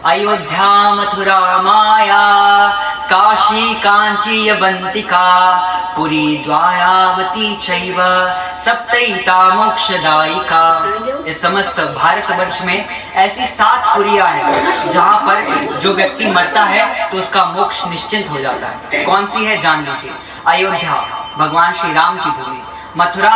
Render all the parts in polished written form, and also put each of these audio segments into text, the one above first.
अयोध्या मथुरा माया, काशी कांची यवंतिका, पुरी द्वारावती चैव सप्तैता मोक्षदायिका। इस समस्त भारतवर्ष में ऐसी 7 पुरियां हैं जहाँ पर जो व्यक्ति मरता है तो उसका मोक्ष निश्चिंत हो जाता है। कौन सी है जान लीजिए। अयोध्या भगवान श्री राम की भूमि, मथुरा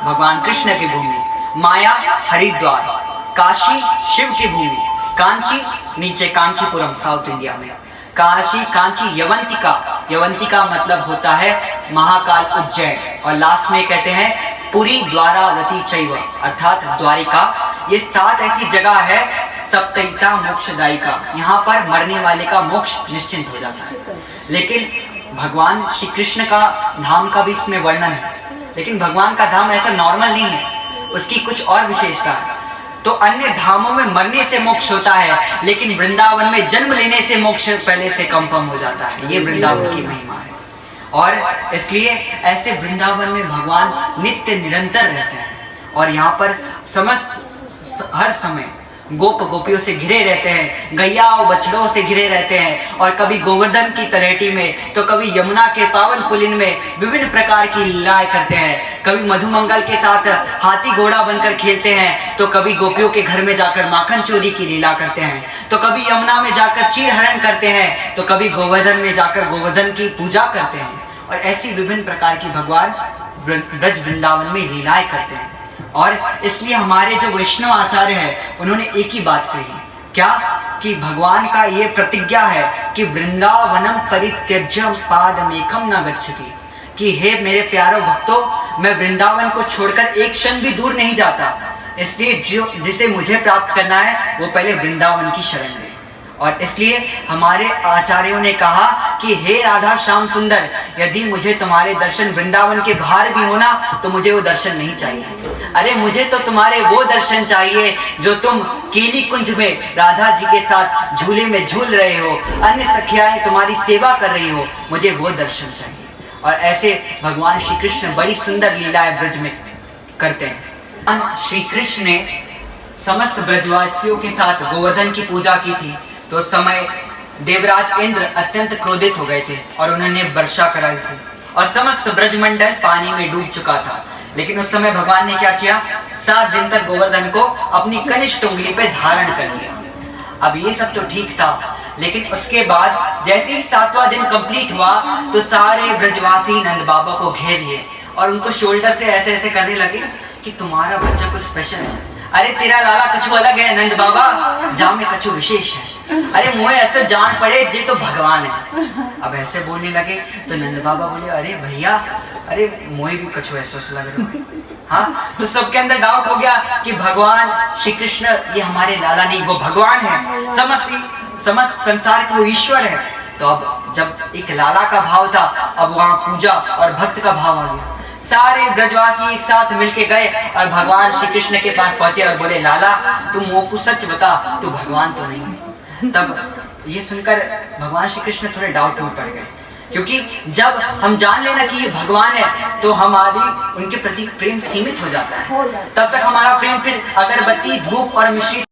भगवान कृष्ण की भूमि, माया हरिद्वार, काशी शिव की भूमि, कांची नीचे कांचीपुरम साउथ इंडिया में, काशी कांची यवंतिका, यवंतिका मतलब होता है महाकाल उज्जैन, और लास्ट में कहते हैं पुरी द्वारावती चैव अर्थात द्वारिका। ये 7 ऐसी जगह है सप्तैता मोक्षदायिका, यहाँ पर मरने वाले का मोक्ष निश्चिंत हो जाता है। लेकिन भगवान श्री कृष्ण का धाम का भी इसमें वर्णन है, लेकिन भगवान का धाम ऐसा नॉर्मल नहीं है, उसकी कुछ और विशेषता है। तो अन्य धामों में मरने से मोक्ष होता है, लेकिन वृंदावन में जन्म लेने से मोक्ष पहले से कंफर्म हो जाता है। ये वृंदावन की महिमा है, और इसलिए ऐसे वृंदावन में भगवान नित्य निरंतर रहते हैं, और यहाँ पर समस्त हर समय गोप गोपियों से घिरे रहते हैं, गैया और बछड़ों से घिरे रहते हैं, और कभी गोवर्धन की तलहटी में तो कभी यमुना के पावन पुलिन में विभिन्न प्रकार की लीलाएं करते हैं। कभी मधुमंगल के साथ हाथी घोड़ा बनकर खेलते हैं, तो कभी गोपियों के घर में जाकर माखन चोरी की लीला करते हैं, तो कभी यमुना में जाकर चीर हरण करते हैं, तो कभी गोवर्धन में जाकर गोवर्धन की पूजा करते हैं। और ऐसी विभिन्न प्रकार की भगवान ब्रज वृंदावन में लीलाएं करते हैं। और इसलिए हमारे जो वैष्णव आचार्य हैं उन्होंने एक ही बात कही, क्या कि भगवान का ये प्रतिज्ञा है कि वृंदावनम परित्यज्य पादमेकम न गच्छति, कि हे मेरे प्यारो भक्तों, मैं वृंदावन को छोड़कर एक क्षण भी दूर नहीं जाता। इसलिए जो जिसे मुझे प्राप्त करना है वो पहले वृंदावन की शरण ले। और इसलिए हमारे आचार्यों ने कहा कि हे राधा श्याम सुंदर, यदि मुझे तुम्हारे दर्शन वृंदावन के बाहर भी होना तो मुझे वो दर्शन नहीं चाहिए। अरे मुझे तो तुम्हारे वो दर्शन चाहिए जो तुम केली कुंज में राधा जी के साथ झूले में झूल रहे हो, अन्य सखियाएं तुम्हारी सेवा कर रही हो, मुझे वो दर्शन चाहिए। और ऐसे भगवान श्री कृष्ण बड़ी सुंदर लीलाएं ब्रज में करते हैं। श्री कृष्ण ने समस्त ब्रजवासियों के साथ गोवर्धन की पूजा की थी, तो उस समय देवराज इंद्र अत्यंत क्रोधित हो गए थे और उन्होंने वर्षा कराई थी, और समस्त ब्रजमंडल पानी में डूब चुका था। लेकिन उस समय भगवान ने क्या किया, 7 दिन तक गोवर्धन को अपनी कनिष्ठ उंगली पे धारण कर लिया। अब ये सब तो ठीक था, लेकिन उसके बाद जैसे ही 7वां दिन कंप्लीट हुआ तो सारे ब्रजवासी नंद बाबा को घेर लिए और उनको शोल्डर से ऐसे ऐसे करने लगे कि तुम्हारा बच्चा कुछ स्पेशल है। अरे तेरा लाला कछु अलग है नंद बाबा, जा में कछु विशेष है। अरे मुझे ऐसे जान पड़े जे तो भगवान है। अब ऐसे बोलने लगे तो नंद बाबा बोले, अरे भैया, अरे मुझे भी कछु ऐसा लग रहा है। हाँ, तो सबके अंदर डाउट हो गया कि भगवान श्री कृष्ण ये हमारे लाला नहीं, वो भगवान है, समस्त संसार के वो ईश्वर है। तो अब जब एक लाला का भाव था, अब वहाँ पूजा और भक्त का भाव आ गया। सारे ब्रजवासी एक साथ मिलके गए और भगवान श्री कृष्ण के पास पहुंचे और बोले, लाला तुम मोको सच बता, तू भगवान तो नहीं है। तब ये सुनकर भगवान श्री कृष्ण थोड़े डाउट में पड़ गए, क्योंकि जब हम जान लेना कि ये भगवान है तो हमारी उनके प्रति प्रेम सीमित हो जाता है। तब तक हमारा प्रेम फिर अगरबत्ती, धूप और मिश्री